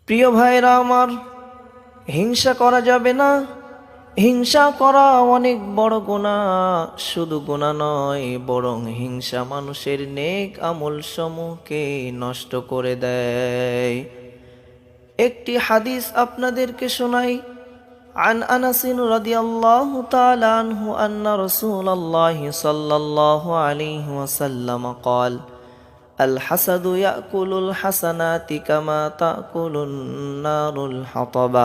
প্রিয় ভাইরা আমার, হিংসা করা যাবে না। হিংসা করা অনেক বড় গুনাহ। শুধু গুনাহ নয়, বরং হিংসা মানুষের নেক আমল সমূহকে নষ্ট করে দেয়। একটি হাদিস আপনাদেরকে শোনাই। عن أنس رضي الله تعالى عنه أن رسول الله صلى الله عليه وسلم قال: الحسد يأكل الحسنات كما تأكل النار الحطب।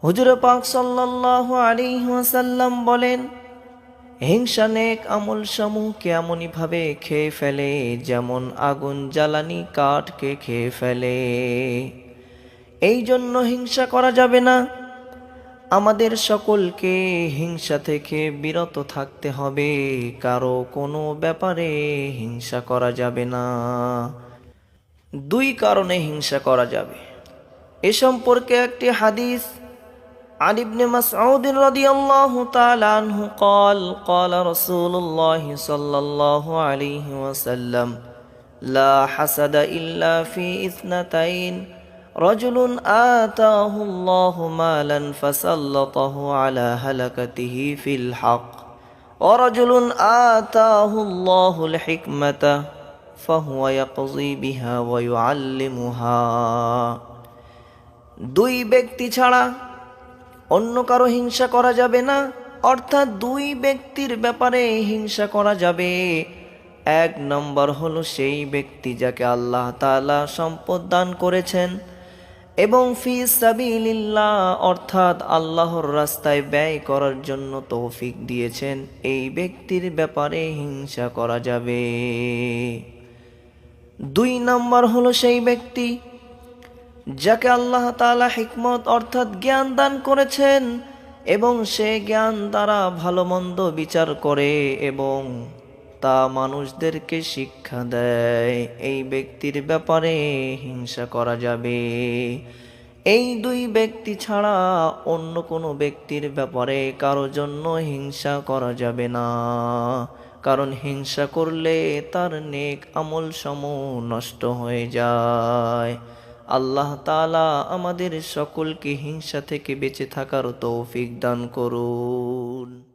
হুজুর পাক সাল্লাল্লাহু আলাইহি ওয়াসাল্লাম বলেন, হিংসা নেক আমল সমূহকে এমনই ভাবে খেয়ে ফেলে যেমন আগুন জ্বালানি কাঠকে খেয়ে ফেলে। এই জন্য হিংসা করা যাবে না। আমাদের সকলকে হিংসা থেকে বিরত থাকতে হবে। কারো কোনো ব্যাপারে হিংসা করা যাবে না। দুই কারণে হিংসা করা যাবে। এ সম্পর্কে একটি হাদিস। عن ابن مسعود رضي الله تعالى عنه قال: قال رسول الله صلى الله عليه وسلم: لا حسد إلا في اثنتين: رجل آتاه الله مالا فسلطه على هلكته في الحق، ورجل آتاه الله الحكمة فهو يقضي بها ويعلمها। দুই ব্যক্তি ছাড়া অন্য কারো হিংসা করা যাবে না। অর্থাৎ দুই ব্যক্তির ব্যাপারে হিংসা করা যাবে। এক নম্বর হলো সেই ব্যক্তি যাকে আল্লাহ তাআলা সম্পদ দান করেছেন এবং ফি সাবিলিল্লাহ অর্থাৎ আল্লাহর রাস্তায় ব্যয় করার জন্য তৌফিক দিয়েছেন, এই ব্যক্তির ব্যাপারে হিংসা করা যাবে। দুই নম্বর হলো সেই ব্যক্তি যাকে আল্লাহ তাআলা হিকমত অর্থাৎ জ্ঞান দান করেছেন এবং সে জ্ঞান দ্বারা ভালো মন্দ বিচার করে এবং তা মানুষদেরকে শিক্ষা দেয়, এই ব্যক্তির ব্যাপারে হিংসা করা যাবে। এই দুই ব্যক্তি ছাড়া অন্য কোনো ব্যক্তির ব্যাপারে কারো জন্য হিংসা করা যাবে না। কারণ হিংসা করলে তার নেক আমল সমূহ নষ্ট হয়ে যায়। আল্লাহ তাআলা আমাদের সকলকে হিংসা থেকে বেঁচে থাকার তৌফিক দান করুন।